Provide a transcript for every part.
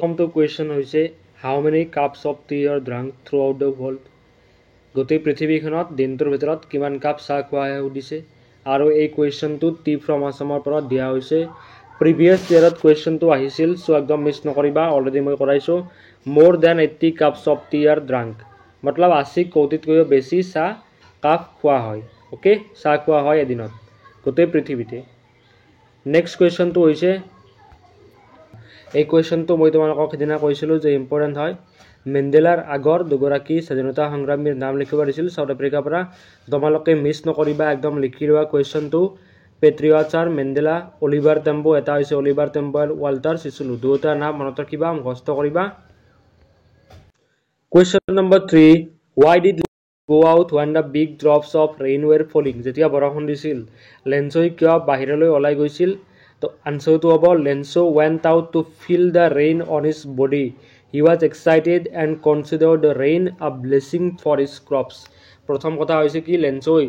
প্ৰথমটো কুৱেশ্যন হৈছে how many cups of tea are drunk throughout the world গোটেই পৃথিৱীখনত দিনটোৰ ভিতৰত কিমান কাপ চাহ খোৱা হয় সুধিছে আৰু এই কুৱেশ্যনটো টি ফ্ৰম আছামৰ পৰা দিয়া হৈছে প্ৰিভিয়াছ ইয়েৰত কুৱেশ্যনটো আহিছিল চ' একদম মিছ নকৰিবা অলৰেডি মই কৰাইছোঁ মোৰ then 80 cups of tea are drunk মতলব 80 কোটিতকৈও বেছি চাহ কাপ খোৱা হয় অ'কে চাহ খোৱা হয় এদিনত গোটেই পৃথিৱীতে নেক্সট কুৱেশ্যনটো হৈছে এই কুৱেশ্যনটো মই তোমালোকক সিদিনা কৈছিলোঁ যে ইম্পৰ্টেণ্ট হয় মেণ্ডেলাৰ আগৰ দুগৰাকী স্বাধীনতা সংগ্ৰামীৰ নাম লিখিব দিছিল সাউথ আফ্ৰিকাৰ পৰা তোমালোকে মিছ নকৰিবা একদম লিখি লোৱা কুৱেশ্যনটো পেট্ৰিয়টছাৰ মেণ্ডেলা অলিভাৰ টেম্বো এটা হৈছে অলিভাৰ টেম্বো আৰু ৱাল্টাৰ চিচুলু দুয়োটাৰ নাম মনত ৰাখিবা মুখস্থ কৰিবা question number 3 why did go out when the big drops of rain were falling যেতিয়া বৰষুণ দিছিল লেন্সই কিয় বাহিৰলৈ ওলাই গৈছিল তো আনসাৰটো হ'ব লেন্সো went out to feel the rain on his body he was excited and considered the rain a blessing for his crops প্ৰথম কথা হৈছে কি লেন্সই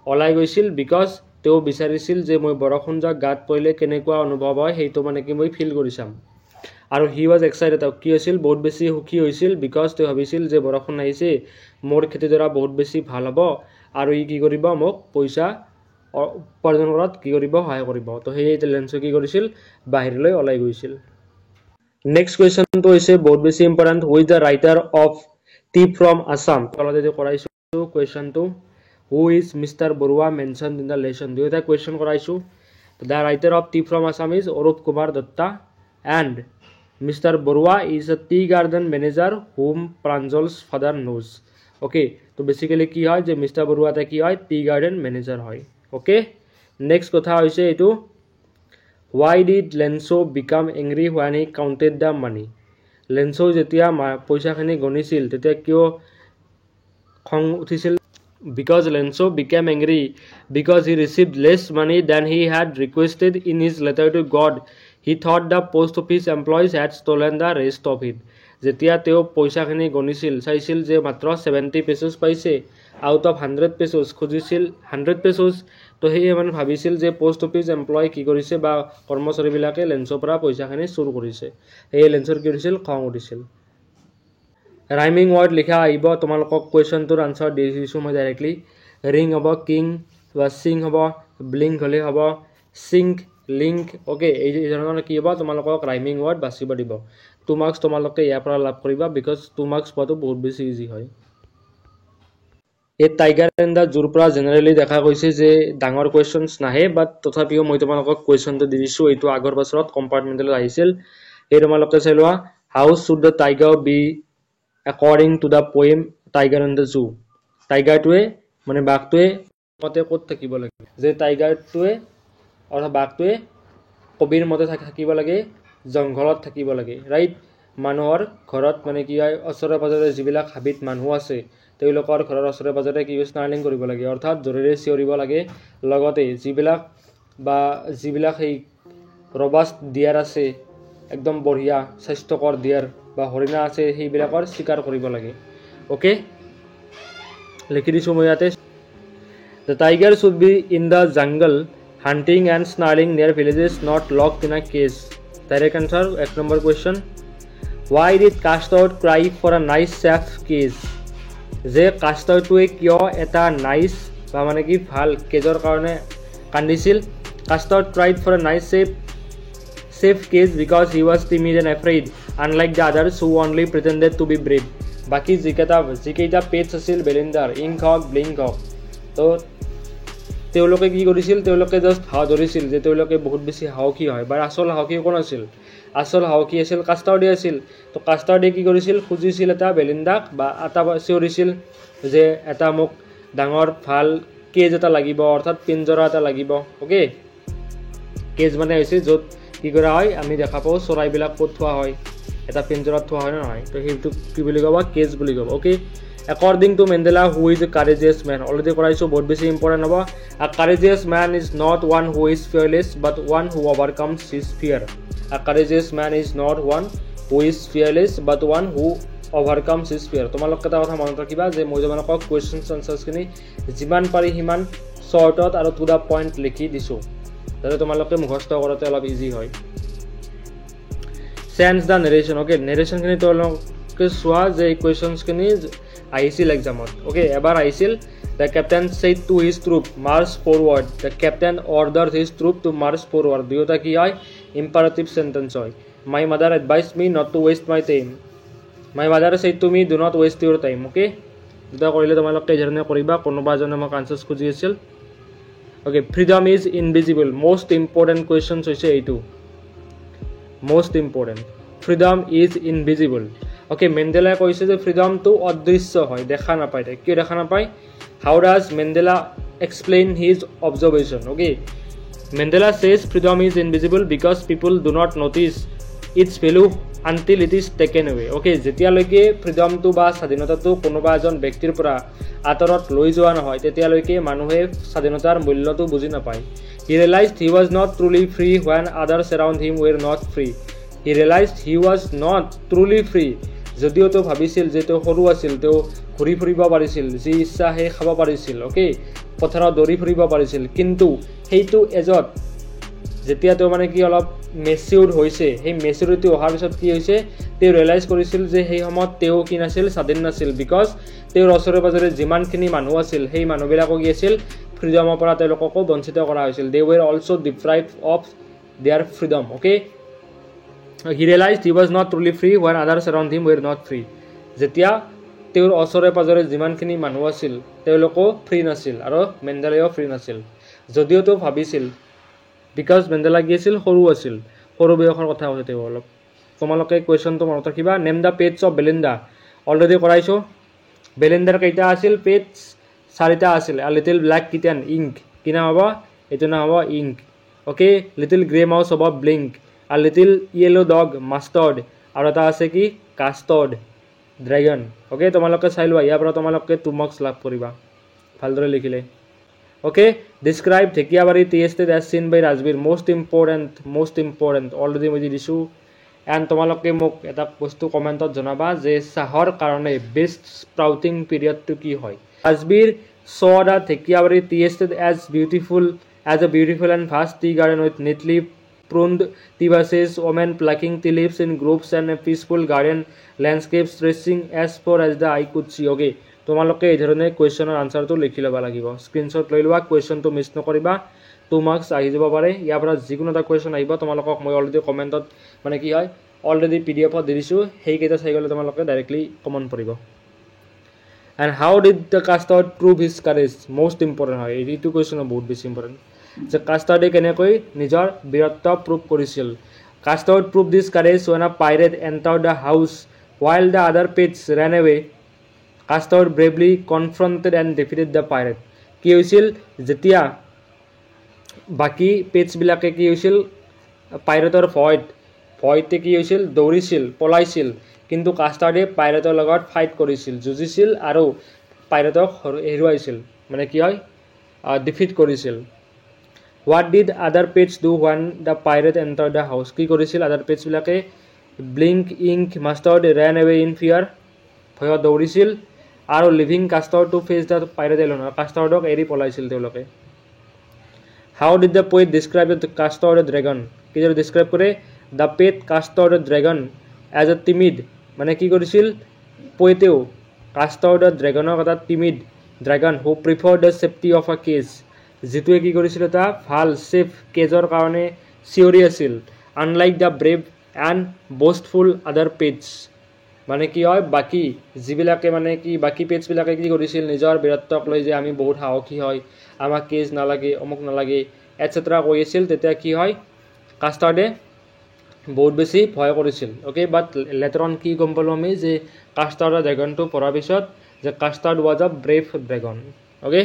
ওলাই গৈছিল বিকজ তেওঁ বিচাৰিছিল যে মই বৰষুণ যা গাত পৰিলে কেনেকুৱা অনুভৱ হয় সেইটো মানে কি মই ফিল কৰি চাম আৰু হি ৱাজ এক্সাইটেড কি হৈছিল বহুত বেছি সুখী হৈছিল বিকজ তেওঁ ভাবিছিল যে বৰষুণ আহিছে মোৰ খেতিডৰা বহুত বেছি ভাল হ'ব আৰু ই কি কৰিব মোক পইচা উপাৰ্জন কৰাত কি কৰিব সহায় কৰিব তো সেই লেন্সে কি কৰিছিল বাহিৰলৈ ওলাই গৈছিল নেক্সট কুৱেশ্যনটো হৈছে বহুত বেছি important who is the writer of tea from Assam already কৰাইছোঁ কুৱেশ্যনটো who is mister Barua mention in the lesson দুয়োটা কুৱেশ্যন কৰাইছোঁ the writer of tea from Assam is Arup Kumar Dutta and Mr. Borua is a tea garden manager whom Pranjal's father knows. Okay, so basically কি হয় যে Mr. Borua তে কি হয় tea garden manager হয়. Okay, next কথা হৈছে এটো why did Lenso become angry when he counted the money? Lenso যেতিয়া পইচাখিনি গণিছিল তেতিয়া কিয় খং উঠিছিল because Lenso became angry because he received less money than he had requested in his letter to God. He thought the post office employees had stolen the rest of it. যেতিয়া তেওঁ পইচাখিনি গণিছিল চাইছিল যে মাত্ৰ 70 পেসোস পাইছে আউট অফ 100 পেসোস খুজিছিল 100 পেসোস তো সেই মানে ভাবিছিল যে পোষ্ট অফিস এমপ্লয় কি কৰিছে বা কৰ্মচাৰীবিলাকে লেন্সৰ পৰা পইচাখিনি চুৰ কৰিছে এই লেন্সৰ কি হৈছিল খং উঠিছিল ৰাইমিং ওয়াৰ্ড লিখা আইব তোমালোকক কোয়েশ্চনটোৰ আনসাৰ দি দিছো মই ডাইৰেক্টলি ৰিং হ'ব কিং বা সিং হ'ব ব্লিংক হলে হ'ব সিঙ্ক লিংক ওকে এই ধৰণৰ কি হ'ব তোমালোকক ৰাইমিং ওয়াৰ্ড বাছিব দিব 2 মাৰ্কস তোমালোকে ইয়াৰ পৰা লাভ কৰিবা বিকজ 2 মাৰ্কস পোৱাটো বহুত বেছি ইজি হয় এই টাইগাৰ এণ্ড দা জুৰ পৰা জেনাৰেলি দেখা গৈছে যে ডাঙৰ কোয়েশ্চনস নাহে বাট তথাপিও মই তোমালোকক কোয়েশ্চনটো দি দিছো এইটো আগৰ বছৰত কম্পাৰ্টমেন্টেল আহিছিল এই তোমালোকে চাই লোৱা how should the tiger be according to the poem Tiger and the Zoo টাইগাৰটোৱে মানে বাঘটোৱে মতে ক'ত থাকিব লাগে যে টাইগাৰটোৱে অথবা বাঘটোৱে কবিৰ মতে থাকিব লাগে জংঘলত থাকিব লাগে ৰাইট মানুহৰ ঘৰত মানে কি হয় ওচৰে পাজৰে যিবিলাক হাবিত মানুহ আছে তেওঁলোকৰ ঘৰৰ ওচৰে পাজৰে কি স্নাইলিং কৰিব লাগে অৰ্থাৎ জোৰেৰে চিঞৰিব লাগে লগতে যিবিলাক এই ৰবাস্ট ডিয়াৰ আছে একদম বঢ়িয়া স্বাস্থ্যকৰ ডিয়াৰ বা হৰিণা আছে সেইবিলাকৰ শিকাৰ কৰিব লাগে ওকে লিখি দিছো মই ইয়াতে The tiger should be in the jungle hunting and snarling near villages not locked in a cage direct answer 1 number question why did Castor cry for a nice safe cage যে কাষ্টৰটোৱে কিয় এটা nice বা মানে কি ভাল কেজৰ কাৰণে কান্দিছিল Castor cried for a nice safe cage because he was timid and afraid unlike the others who only pretended to be brave বাকি যিকেইটা পেটছ আছিল বেলিন্দাৰ ইংক হক ব্লিংক হক তো তেওঁলোকে কি কৰিছিল তেওঁলোকে জাস্ট হাও ধৰিছিল যে তেওঁলোকে বহুত বেছি হাওকি হয় বা আসল হাওকি কোন আছিল আসল হাওকি আছিল কাষ্টাৰডি আছিল তো কাষ্টাৰডি কি কৰিছিল খুজিছিল এটা বেলিন্দাক বা এটা চিঞৰিছিল যে এটা মোক ডাঙৰ ভাল কেজ এটা লাগিব অৰ্থাৎ পিঞ্জৰা এটা লাগিব ওকে কেজ মানে হৈছে য'ত কি কৰা হয় আমি দেখা পাও চৰাইবিলাক ক'ত থোৱা হয় এটা পিঞ্জৰাত থোৱা হয় না নহয় তো সেইটো কি বুলি কবা কেজ বুলি কবা okay according to Mandela who is a courageous man already কৰাইছো বহুত বেছি ইম্পৰ্টেন্ট হ'ব a courageous man is not one who is fearless but one who overcomes his fear a courageous man is not one who is fearless but one who overcomes his fear তোমালোক এটা কথা মনত ৰাখিবা যে মই তোমালোকক কোৱেশ্চনছ আনসাৰছ খিনি যিমান পাৰি হিমান শৰ্টত আৰু টু দা পইণ্ট লিখি দিছো যাতে তোমালোকে মুখস্থ কৰোতে অলপ ইজি হয় চেঞ্জ দ্য নেৰেশ্যন অ'কে নেৰেশ্যনখিনি তেওঁলোকে চোৱা যে এই কুৱেশ্যনছখিনি আহিছিল এক্সামত অ'কে এবাৰ আহিছিল the captain said to his troop march forward the captain order his troop to march forward দুয়োটা কি হয় ইম্পাৰেটিভ সেন্টেন্স হয় my mother advise me not to waste my time my mother said to me do not waste your time okay দুটা কৰিলে তোমালোকে এই ধৰণে কৰিবা কোনোবা এজনে মোক আনচাৰ্ছ খুজি আছিল okay freedom is invisible most important questions হৈছে এইটো most important freedom is invisible okay মেণ্ডেলাই কৈছে যে ফ্ৰীডমটো অদৃশ্য হয় দেখা নাপায় তাই কিয় দেখা নাপায় how does Mandela explain his observation okay Mandela says freedom is invisible because people do not notice its value until it is taken away okay যেতিয়ালৈকে ফ্ৰীডমটো বা স্বাধীনতাটো কোনোবা এজন ব্যক্তিৰ পৰা আঁতৰত লৈ যোৱা নহয় তেতিয়ালৈকে মানুহে স্বাধীনতাৰ মূল্যটো বুজি নাপায় he realised he was not truly free when others around him were not free he realised he was not truly free যদিও তেওঁ ভাবিছিল যে তেওঁ সৰু আছিল তেওঁ ঘূৰি ফুৰিব পাৰিছিল যি ইচ্ছা সেই খাব পাৰিছিল অ'কে পথাৰত দৌৰি ফুৰিব পাৰিছিল কিন্তু সেইটো এজত যেতিয়া তেওঁ মানে কি অলপ মেচিউৰ্ড হৈছে সেই মেচিউৰিটি অহাৰ পিছত কি হৈছে তেওঁ ৰিয়েলাইজ কৰিছিল যে সেই সময়ত তেওঁ কি নাছিল স্বাধীন নাছিল বিকজ তেওঁৰ ওচৰে পাজৰে যিমানখিনি মানুহ আছিল সেই মানুহবিলাকো কি আছিল ফ্ৰীডমৰ পৰা তেওঁলোককো বঞ্চিত কৰা হৈছিল they were also' deprived of their freedom okay he realised he was not truly free when others around him were not free যেতিয়া তেওঁৰ ওচৰে পাজৰে যিমানখিনি মানুহ আছিল তেওঁলোকো ফ্ৰী নাছিল আৰু মেণ্ডেলাইও ফ্ৰী নাছিল যদিও তেওঁ ভাবিছিল বিকজ মেণ্ডেলা কি আছিল সৰু আছিল সৰু বয়সৰ কথা কৈছে তেওঁ অলপ তোমালোকে কুৱেশ্যনটো মনত ৰাখিবা name the পেজছ of Belinda already কৰাইছোঁ বেলিণ্ডাৰ কেইটা আছিল পেজ 4টা আছিল a little black kitten ink কি নাম হ'ব এইটো নাম হ'ব Ink okay little grey mouse হ'ব Blink a little yellow dog Mustard আৰু এটা আছে কি কাষ্টাৰ্ড ড্ৰেগন অ'কে তোমালোকে চাই লোৱা ইয়াৰ পৰা তোমালোকে 2 মাৰ্কছ লাভ কৰিবা ভালদৰে লিখিলে okay describe Dhekiabari tea estate as seen by Rajbir most important already মই দি দিছোঁ এণ্ড তোমালোকে মোক এটা বস্তু কমেণ্টত জনাবা যে চাহৰ কাৰণে বেষ্ট স্প্ৰাউটিং পিৰিয়ডটো কি হয় Rajbir saw the Dhekiabari tea estate as a beautiful and vast tea garden with neatly pruned tea bushes, women plucking tea leaves in groups and a peaceful garden landscape stretching as far as the eye could see. Okay, তোমালোকে এই ধৰণে কুৱেশ্যনৰ আনচাৰটো লিখি ল'ব লাগিব screenshot লৈ লোৱা কুৱেশ্যনটো miss নকৰিবা 2 marks আহি যাব পাৰে ইয়াৰ পৰা যিকোনো এটা কুৱেশ্যন আহিব তোমালোকক মই অলৰেডি কমেণ্টত মানে কি হয় অলৰেডি PDF-ত দি দিছোঁ সেইকেইটা চাই গ'লে তোমালোকে ডাইৰেক্টলি কমন পৰিব and how did the custard prove his courage most important হয় এইটো কুৱেশ্যন বহুত বেছি ইম্পৰ্টেণ্ট যে কাষ্টাৰ্ডে কেনেকৈ নিজৰ বীৰত্ব প্ৰুভ কৰিছিল Custard prove his courage when a pirate entered the house while the other pets ran away Custard bravely confronted and defeated the pirate কি হৈছিল যেতিয়া বাকী পেটছবিলাকে কি হৈছিল পাইৰেটৰ ভয়তে কি হৈছিল দৌৰিছিল পলাইছিল কিন্তু কাষ্টাৰ্ডে পাইৰেটৰ লগত ফাইট কৰিছিল যুঁজিছিল আৰু পাইৰেটক হেৰুৱাইছিল মানে কি হয় ডিফিট কৰিছিল What did other pets do when the pirate entered the house? কি কৰিছিল আদাৰ পেটছবিলাকে Blink Ink Mustard ran away in fear ভয়ত দৌৰিছিল আৰু leaving Custard to face the pirate alone কাষ্টাৰ্ডক এৰি পলাইছিল তেওঁলোকে How did the poet describe the custard dragon? কিদৰে describe কৰে the pet custard dragon as a timid মানে কি কৰিছিল পোয়েটেও custard dragonক এটা timid dragon who preferred the safety of a cage যিটোৱে কি কৰিছিল এটা ভাল সেফ কেজৰ কাৰণে চিঞৰি আছিল আনলাইক দ্য ব্ৰেভ এণ্ড বষ্টফুল আদাৰ পেটছ মানে কি হয় বাকী যিবিলাকে মানে কি বাকী পেটছবিলাকে কি কৰিছিল নিজৰ বীৰত্বক লৈ যে আমি বহুত সাহসী হয় আমাক কেজ নালাগে অমুক নালাগে এটচেট্ৰা কৈ আছিল তেতিয়া কি হয় কাষ্টাৰ্ডে বহুত বেছি ভয় কৰিছিল অ'কে বাট লেটাৰ অন কি গম পালোঁ আমি যে কাষ্টাৰ্ডৰ ড্ৰেগনটো পঢ়াৰ পিছত যে কাষ্টাৰ্ড ৱাজ আ brave dragon okay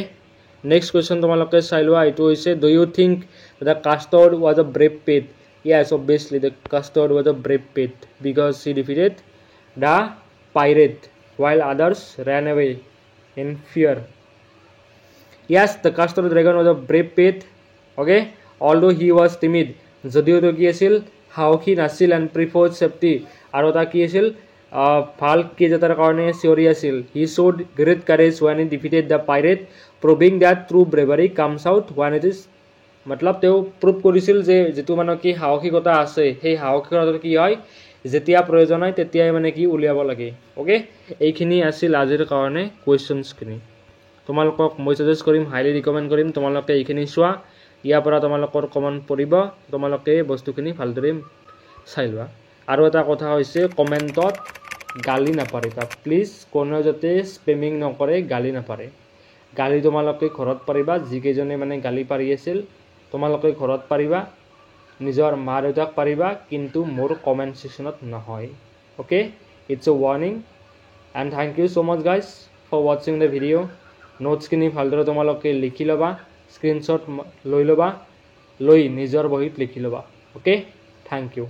Next question তোমালোকে চাই লোৱা এইটো হৈছে do you think the custard was a brave pet yes obviously the custard was a brave pet because he defeated the pirate while others ran away in fear yes the custard dragon was a brave pet okay although he was timid যদিও তো কি আছিল সাহসী নাছিল and preferred safety আৰু তা কি আছিল ভাল কেজ এটাৰ কাৰণে চিঞৰি আছিল he showed great courage when he defeated the pirate proving that true bravery comes out when it is মতলব তেওঁ প্ৰুভ কৰিছিল যে যেটো মানে কি সাহসিকতা আছে সেই সাহসিকতা কি হয় যেতিয়া প্ৰয়োজন হয় তেতিয়াই মানে কি উলিয়াব লাগে ওকে এইখিনি আছিল আজিৰ কাৰণে কুৱেশ্যনছখিনি তোমালোকক মই সাজেষ্ট কৰিম হাইলি ৰিকমেণ্ড কৰিম তোমালোকে এইখিনি চোৱা ইয়াৰ পৰা তোমালোকৰ কমন পৰিব তোমালোকে বস্তুখিনি ভালদৰে চাই লোৱা আৰু এটা কথা হৈছে কমেণ্টত গালি নাপাৰিবা প্লিজ কোনেও যাতে স্পেমিং নকৰে গালি নাপাৰে গালি তোমালোকে ঘৰত পাৰিবা যিকেইজনে মানে গালি পাৰি আছিল তোমালোকে ঘৰত পাৰিবা নিজৰ মা দেউতাক পাৰিবা কিন্তু মোৰ কমেণ্ট সেকশনত নহয় okay it's a warning and thank you so much guys for ৱাচিং দ্য ভিডিঅ' নোটছখিনি ভালদৰে তোমালোকে লিখি ল'বা স্ক্ৰীনশ্বট লৈ ল'বা লৈ নিজৰ বহীত লিখি ল'বা ওকে থ্যাংক ইউ